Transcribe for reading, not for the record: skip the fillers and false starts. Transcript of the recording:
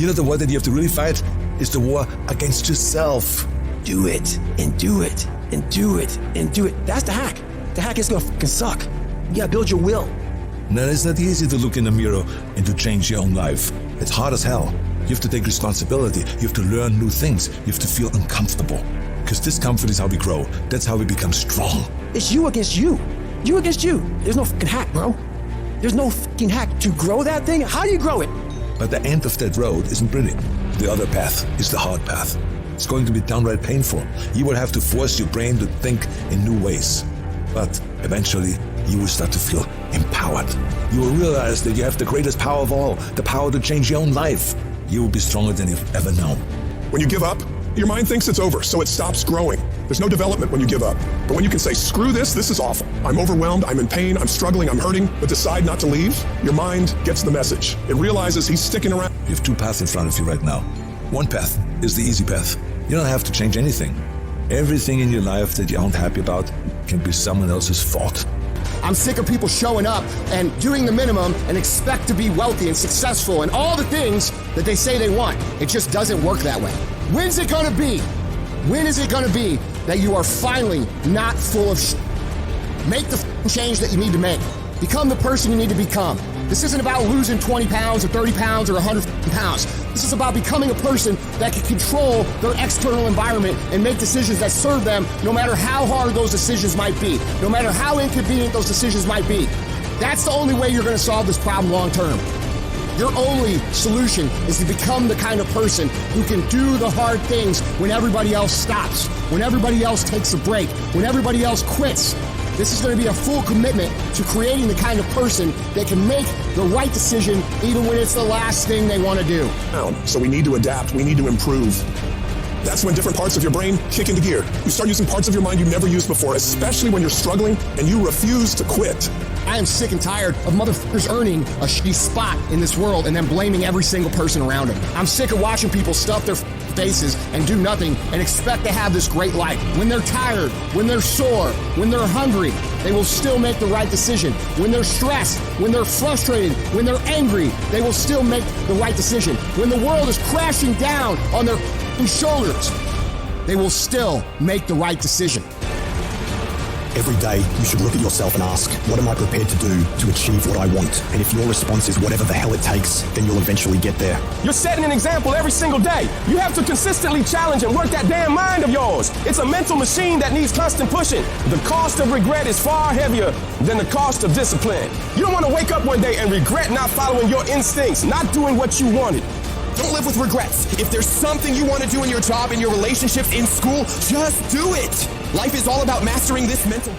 You know, the war that you have to really fight is the war against yourself. Do it, and do it, and do it, and do it. That's the hack. The hack is gonna fucking suck. You gotta build your will. Now, it's not easy to look in the mirror and to change your own life. It's hard as hell. You have to take responsibility. You have to learn new things. You have to feel uncomfortable. Because discomfort is how we grow. That's how we become strong. It's you against you. You against you. There's no fucking hack, bro. There's no fucking hack to grow that thing. How do you grow it? But the end of that road isn't pretty. The other path is the hard path. It's going to be downright painful. You will have to force your brain to think in new ways. But eventually, you will start to feel empowered. You will realize that you have the greatest power of all, the power to change your own life. You will be stronger than you've ever known. When you give up, your mind thinks it's over, so it stops growing. There's no development when you give up. But when you can say, screw this is awful. I'm overwhelmed, I'm in pain, I'm struggling, I'm hurting, but decide not to leave, your mind gets the message. It realizes he's sticking around. You have two paths in front of you right now. One path is the easy path. You don't have to change anything. Everything in your life that you aren't happy about can be someone else's fault. I'm sick of people showing up and doing the minimum and expect to be wealthy and successful and all the things that they say they want. It just doesn't work that way. When's it gonna be? When is it gonna be that you are finally not full of shit? Make the change that you need to make. Become the person you need to become. This isn't about losing 20 pounds or 30 pounds or 100 pounds. This is about becoming a person that can control their external environment and make decisions that serve them no matter how hard those decisions might be, no matter how inconvenient those decisions might be. That's the only way you're going to solve this problem long term. Your only solution is to become the kind of person who can do the hard things when everybody else stops, when everybody else takes a break, when everybody else quits. This is going to be a full commitment to creating the kind of person that can make the right decision even when it's the last thing they want to do. So we need to adapt, we need to improve. That's when different parts of your brain kick into gear. You start using parts of your mind you never used before, especially when you're struggling and you refuse to quit. I am sick and tired of motherfuckers earning a shitty spot in this world and then blaming every single person around them. I'm sick of watching people stuff their faces and do nothing and expect to have this great life. When they're tired, when they're sore, when they're hungry, they will still make the right decision. When they're stressed, when they're frustrated, when they're angry, they will still make the right decision. When the world is crashing down on their shoulders, they will still make the right decision. Every day, you should look at yourself and ask, what am I prepared to do to achieve what I want? And if your response is whatever the hell it takes, then you'll eventually get there. You're setting an example every single day. You have to consistently challenge and work that damn mind of yours. It's a mental machine that needs constant pushing. The cost of regret is far heavier than the cost of discipline. You don't want to wake up one day and regret not following your instincts, not doing what you wanted. Don't live with regrets. If there's something you want to do in your job, in your relationships, in school, just do it. Life is all about mastering this mental...